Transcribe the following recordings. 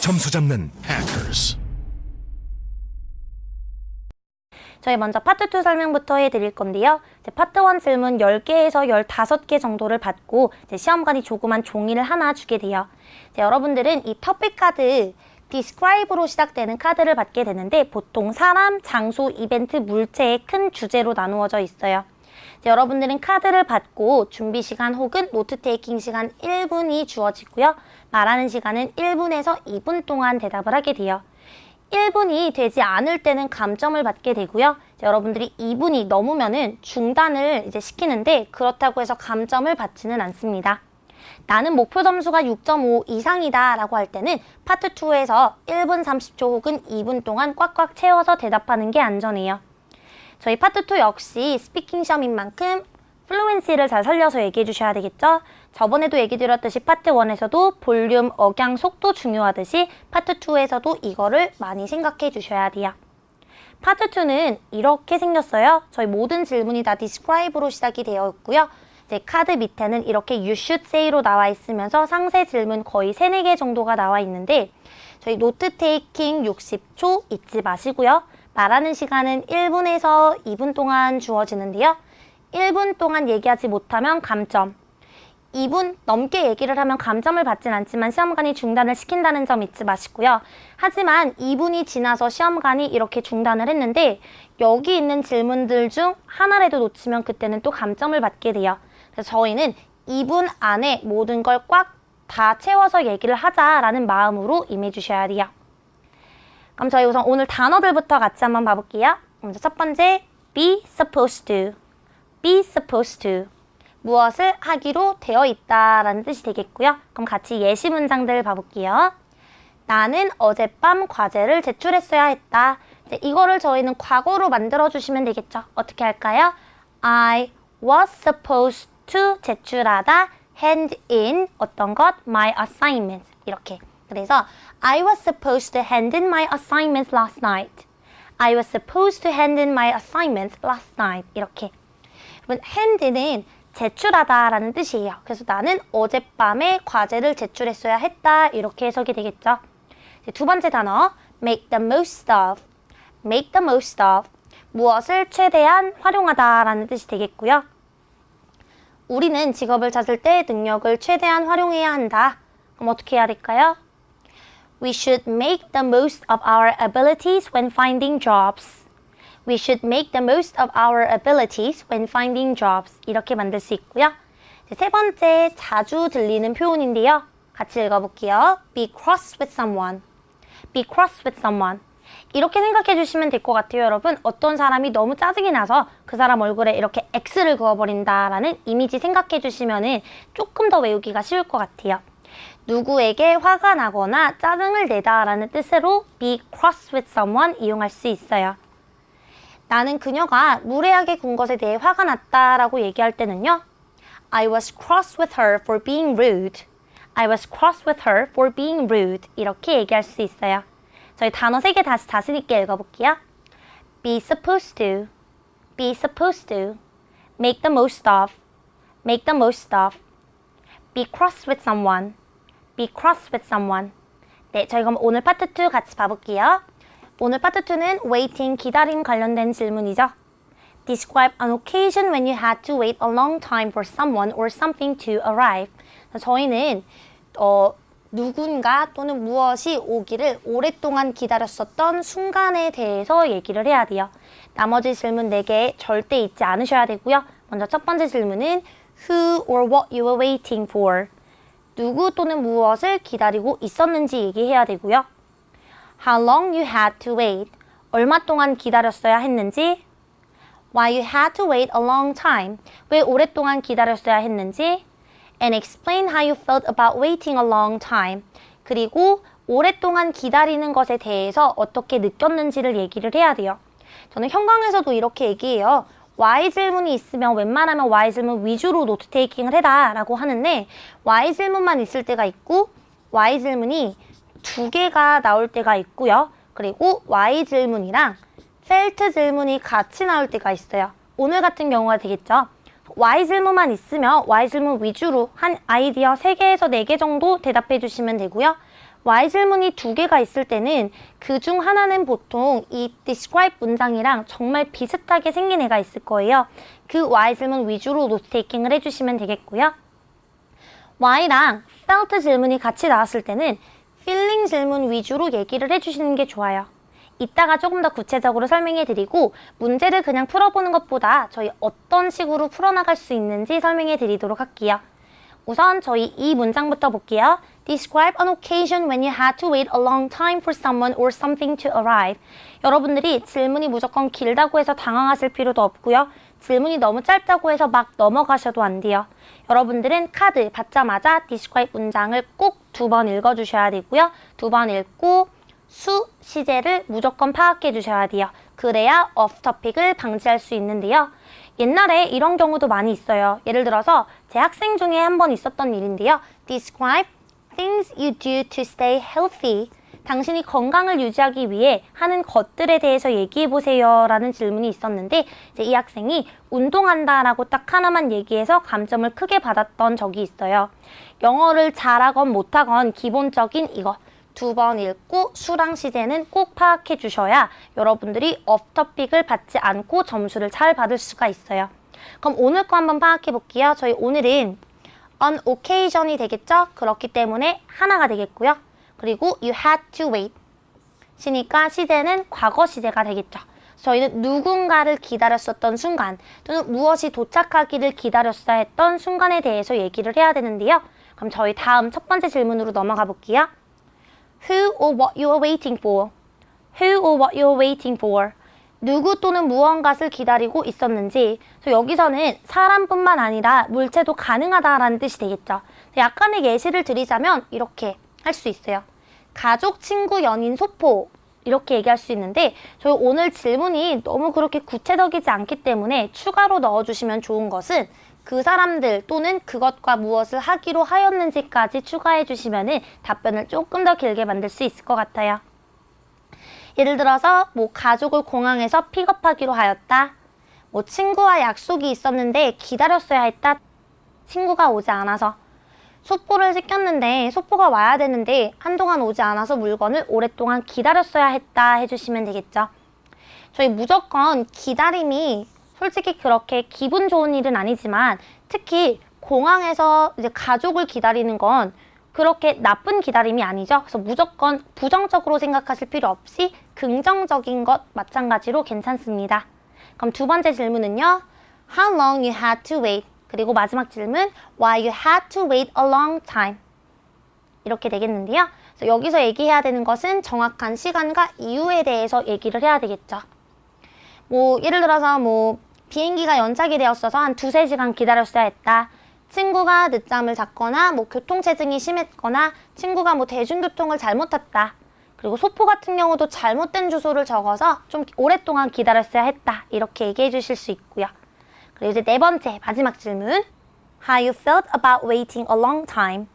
점수 잡는 Hackers. 저희 먼저 파트 2 설명부터 해드릴 건데요. 파트 1 질문 10개에서 15개 정도를 받고 시험관이 조그만 종이를 하나 주게 돼요. 여러분들은 이 토픽 카드, describe로 시작되는 카드를 받게 되는데 보통 사람, 장소, 이벤트, 물체의 큰 주제로 나누어져 있어요. 여러분들은 카드를 받고 준비 시간 혹은 노트 테이킹 시간 1분이 주어지고요. 말하는 시간은 1분에서 2분 동안 대답을 하게 돼요. 1분이 되지 않을 때는 감점을 받게 되고요. 여러분들이 2분이 넘으면은 중단을 시키는데 그렇다고 해서 감점을 받지는 않습니다. 나는 목표 점수가 6.5 이상이다 라고 할 때는 파트 2에서 1분 30초 혹은 2분 동안 꽉꽉 채워서 대답하는 게 안전해요. 저희 파트 2 역시 스피킹 시험인 만큼 플루엔시를 잘 살려서 얘기해 주셔야 되겠죠? 저번에도 얘기 드렸듯이 파트 1에서도 볼륨, 억양, 속도 중요하듯이 파트 2에서도 이거를 많이 생각해 주셔야 돼요. 파트 2는 이렇게 생겼어요. 저희 모든 질문이 다 describe로 시작이 되어 있고요. 이제 카드 밑에는 이렇게 you should say로 나와 있으면서 상세 질문 거의 3, 4개 정도가 나와 있는데 저희 노트 테이킹 60초 잊지 마시고요. 말하는 시간은 1분에서 2분 동안 주어지는데요. 1분 동안 얘기하지 못하면 감점, 2분 넘게 얘기를 하면 감점을 받진 않지만 시험관이 중단을 시킨다는 점 잊지 마시고요. 하지만 2분이 지나서 시험관이 이렇게 중단을 했는데 여기 있는 질문들 중 하나라도 놓치면 그때는 또 감점을 받게 돼요. 그래서 저희는 2분 안에 모든 걸 꽉 다 채워서 얘기를 하자라는 마음으로 임해주셔야 돼요. 그럼 저희 우선 오늘 단어들부터 같이 한번 봐볼게요. 먼저 첫 번째, be supposed to. be supposed to. 무엇을 하기로 되어 있다라는 뜻이 되겠고요. 그럼 같이 예시 문장들 봐볼게요. 나는 어젯밤 과제를 제출했어야 했다. 이거를 저희는 과거로 만들어주시면 되겠죠. 어떻게 할까요? I was supposed to 제출하다 hand in 어떤 것? my assignment. 이렇게. 그래서 I was supposed to hand in my assignments last night. I was supposed to hand in my assignments last night. 이렇게. 여러분, hand는 제출하다 라는 뜻이에요. 그래서 나는 어젯밤에 과제를 제출했어야 했다. 이렇게 해석이 되겠죠. 두 번째 단어, make the most of. make the most of. 무엇을 최대한 활용하다 라는 뜻이 되겠고요. 우리는 직업을 찾을 때 능력을 최대한 활용해야 한다. 그럼 어떻게 해야 될까요? We should make the most of our abilities when finding jobs. We should make the most of our abilities when finding jobs. 이렇게 만들 수 있고요. 세 번째, 자주 들리는 표현인데요. 같이 읽어볼게요. Be cross with someone. Be cross with someone. 이렇게 생각해 주시면 될 것 같아요, 여러분. 어떤 사람이 너무 짜증이 나서 그 사람 얼굴에 이렇게 X를 그어버린다라는 이미지 생각해 주시면 조금 더 외우기가 쉬울 것 같아요. 누구에게 화가 나거나 짜증을 내다라는 뜻으로 be cross with someone 이용할 수 있어요. 나는 그녀가 무례하게 군 것에 대해 화가 났다라고 얘기할 때는요. I was cross with her for being rude. I was cross with her for being rude. 이렇게 얘기할 수 있어요. 저희 단어 3개 다시 자신 있게 읽어볼게요. Be supposed to. Be supposed to. Make the most of. Make the most of. Be cross with someone. Be cross with someone. 네, 저희 그럼 오늘 파트 2 같이 봐볼게요. 오늘 파트 2는 waiting, 기다림 관련된 질문이죠. Describe an occasion when you had to wait a long time for someone or something to arrive. 저희는 누군가 또는 무엇이 오기를 오랫동안 기다렸었던 순간에 대해서 얘기를 해야 돼요. 나머지 질문 4개 절대 잊지 않으셔야 되고요. 먼저 첫 번째 질문은 who or what you were waiting for. 누구 또는 무엇을 기다리고 있었는지 얘기해야 되고요. How long you had to wait. 얼마 동안 기다렸어야 했는지. Why you had to wait a long time. 왜 오랫동안 기다렸어야 했는지. And explain how you felt about waiting a long time. 그리고 오랫동안 기다리는 것에 대해서 어떻게 느꼈는지를 얘기를 해야 돼요. 저는 현강에서도 이렇게 얘기해요. Why 질문이 있으면 웬만하면 Why 질문 위주로 노트 테이킹을 해라 라고 하는데 Why 질문만 있을 때가 있고 Why 질문이 2개가 나올 때가 있고요. 그리고 Why 질문이랑 felt 질문이 같이 나올 때가 있어요. 오늘 같은 경우가 되겠죠. Why 질문만 있으면 Why 질문 위주로 한 아이디어 3개에서 4개 정도 대답해 주시면 되고요. why 질문이 두 개가 있을 때는 그 중 하나는 보통 이 describe 문장이랑 정말 비슷하게 생긴 애가 있을 거예요. 그 why 질문 위주로 노트 테이킹을 해주시면 되겠고요. why랑 felt 질문이 같이 나왔을 때는 feeling 질문 위주로 얘기를 해주시는 게 좋아요. 이따가 조금 더 구체적으로 설명해 드리고 문제를 그냥 풀어보는 것보다 저희 어떤 식으로 풀어나갈 수 있는지 설명해 드리도록 할게요. 우선 저희 이 문장부터 볼게요. Describe an occasion when you had to wait a long time for someone or something to arrive. 여러분들이 질문이 무조건 길다고 해서 당황하실 필요도 없고요. 질문이 너무 짧다고 해서 막 넘어가셔도 안 돼요. 여러분들은 카드 받자마자 describe 문장을 꼭 2번 읽어주셔야 되고요. 2번 읽고 수, 시제를 무조건 파악해 주셔야 돼요. 그래야 off topic을 방지할 수 있는데요. 옛날에 이런 경우도 많이 있어요. 예를 들어서 제 학생 중에 한 번 있었던 일인데요. Describe things you do to stay healthy. 당신이 건강을 유지하기 위해 하는 것들에 대해서 얘기해보세요 라는 질문이 있었는데 이제 이 학생이 운동한다 라고 딱 하나만 얘기해서 감점을 크게 받았던 적이 있어요. 영어를 잘하건 못하건 기본적인 이거 2번 읽고 수랑 시제는 꼭 파악해 주셔야 여러분들이 off-topic을 받지 않고 점수를 잘 받을 수가 있어요. 그럼 오늘 거 한번 파악해 볼게요. 저희 오늘은 on occasion이 되겠죠? 그렇기 때문에 하나가 되겠고요. 그리고 you had to wait 시니까 시제는 과거 시제가 되겠죠. 저희는 누군가를 기다렸었던 순간 또는 무엇이 도착하기를 기다렸어야 했던 순간에 대해서 얘기를 해야 되는데요. 그럼 저희 다음 첫 번째 질문으로 넘어가 볼게요. Who or what you are waiting for? Who or what you are waiting for? 누구 또는 무언가를 기다리고 있었는지. 여기서는 사람뿐만 아니라 물체도 가능하다라는 뜻이 되겠죠. 약간의 예시를 드리자면 이렇게 할 수 있어요. 가족, 친구, 연인, 소포 이렇게 얘기할 수 있는데 저희 오늘 질문이 너무 그렇게 구체적이지 않기 때문에 추가로 넣어주시면 좋은 것은 그 사람들 또는 그것과 무엇을 하기로 하였는지까지 추가해 주시면 답변을 조금 더 길게 만들 수 있을 것 같아요. 예를 들어서 가족을 공항에서 픽업하기로 하였다. 친구와 약속이 있었는데 기다렸어야 했다. 친구가 오지 않아서. 소포를 시켰는데 소포가 와야 되는데 한동안 오지 않아서 물건을 오랫동안 기다렸어야 했다 해주시면 되겠죠. 저희 무조건 기다림이 솔직히 그렇게 기분 좋은 일은 아니지만 특히 공항에서 이제 가족을 기다리는 건 그렇게 나쁜 기다림이 아니죠. 그래서 무조건 부정적으로 생각하실 필요 없이 긍정적인 것 마찬가지로 괜찮습니다. 그럼 두 번째 질문은요. How long you had to wait? 그리고 마지막 질문 Why you had to wait a long time? 이렇게 되겠는데요. 그래서 여기서 얘기해야 되는 것은 정확한 시간과 이유에 대해서 얘기를 해야 되겠죠. 예를 들어서 비행기가 연착이 되었어서 한 2-3시간 기다렸어야 했다. 친구가 늦잠을 잤거나 교통체증이 심했거나 친구가 대중교통을 잘못 탔다. 그리고 소포 같은 경우도 잘못된 주소를 적어서 좀 오랫동안 기다렸어야 했다. 이렇게 얘기해 주실 수 있고요. 그리고 이제 네 번째 마지막 질문. How you felt about waiting a long time?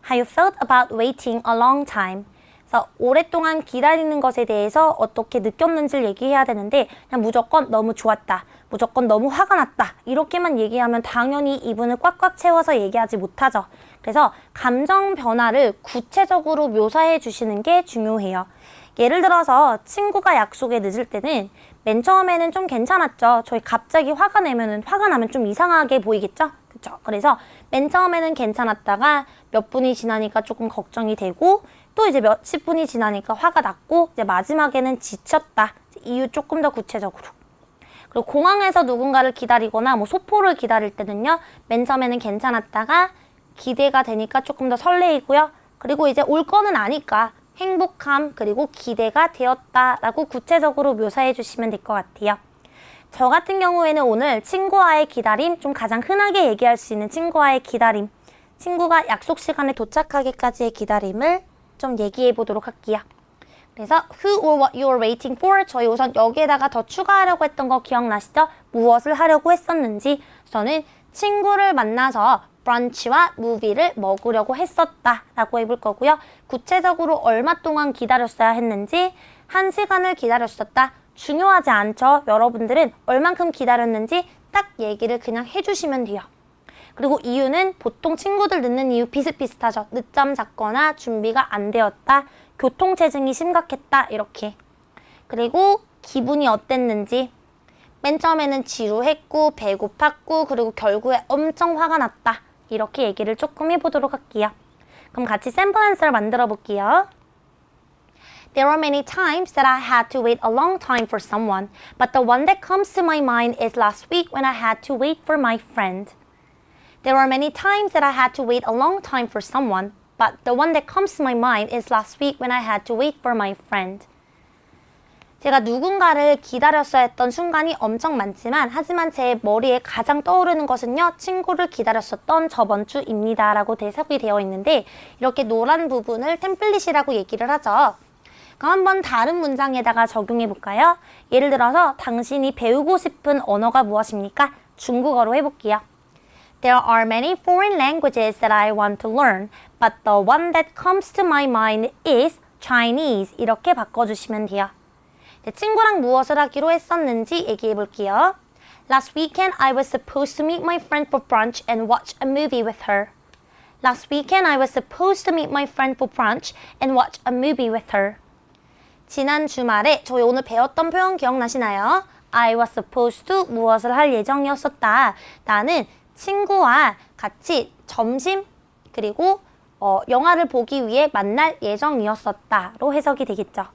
How you felt about waiting a long time? 그래서 오랫동안 기다리는 것에 대해서 어떻게 느꼈는지를 얘기해야 되는데 그냥 무조건 너무 좋았다. 무조건 너무 화가 났다. 이렇게만 얘기하면 당연히 이분을 꽉꽉 채워서 얘기하지 못하죠. 그래서 감정 변화를 구체적으로 묘사해 주시는 게 중요해요. 예를 들어서 친구가 약속에 늦을 때는 맨 처음에는 좀 괜찮았죠. 저희 갑자기 화가 나면 좀 이상하게 보이겠죠? 그쵸? 그래서 맨 처음에는 괜찮았다가 몇 분이 지나니까 조금 걱정이 되고 또 이제 몇십 분이 지나니까 화가 났고 이제 마지막에는 지쳤다. 이유 조금 더 구체적으로. 그리고 공항에서 누군가를 기다리거나 소포를 기다릴 때는요. 맨 처음에는 괜찮았다가 기대가 되니까 조금 더 설레이고요. 그리고 이제 올 거는 아니까 행복함 그리고 기대가 되었다라고 구체적으로 묘사해 주시면 될 것 같아요. 저 같은 경우에는 오늘 친구와의 기다림, 좀 가장 흔하게 얘기할 수 있는 친구와의 기다림, 친구가 약속 시간에 도착하기까지의 기다림을 좀 얘기해 보도록 할게요. 그래서 who or what you are waiting for, 저희 우선 여기에다가 더 추가하려고 했던 거 기억나시죠? 무엇을 하려고 했었는지. 저는 친구를 만나서 브런치와 무비를 먹으려고 했었다 라고 해볼 거고요. 구체적으로 얼마 동안 기다렸어야 했는지, 1시간을 기다렸었다. 중요하지 않죠? 여러분들은 얼만큼 기다렸는지 딱 얘기를 그냥 해주시면 돼요. 그리고 이유는 보통 친구들 늦는 이유 비슷비슷하죠. 늦잠 잤거나 준비가 안 되었다, 교통체증이 심각했다 이렇게. 그리고 기분이 어땠는지 맨 처음에는 지루했고 배고팠고 그리고 결국에 엄청 화가 났다 이렇게 얘기를 조금 해보도록 할게요. 그럼 같이 샘플 앤서를 만들어 볼게요. There are many times that I had to wait a long time for someone, but the one that comes to my mind is last week when I had to wait for my friend. There are many times that I had to wait a long time for someone, but the one that comes to my mind is last week when I had to wait for my friend. 제가 누군가를 기다렸어야 했던 순간이 엄청 많지만 하지만 제 머리에 가장 떠오르는 것은요. 친구를 기다렸었던 저번 주입니다. 라고 대석이 되어 있는데 이렇게 노란 부분을 템플릿이라고 얘기를 하죠. 그럼 한번 다른 문장에다가 적용해 볼까요? 예를 들어서 당신이 배우고 싶은 언어가 무엇입니까? 중국어로 해볼게요. There are many foreign languages that I want to learn, but the one that comes to my mind is Chinese. 이렇게 바꿔주시면 돼요. 친구랑 무엇을 하기로 했었는지 얘기해 볼게요. Last weekend I was supposed to meet my friend for brunch and watch a movie with her. Last weekend I was supposed to meet my friend for brunch and watch a movie with her. 지난 주말에 저희 오늘 배웠던 표현 기억나시나요? I was supposed to 무엇을 할 예정이었었다. 나는 친구와 같이 점심 그리고 영화를 보기 위해 만날 예정이었었다로 해석이 되겠죠.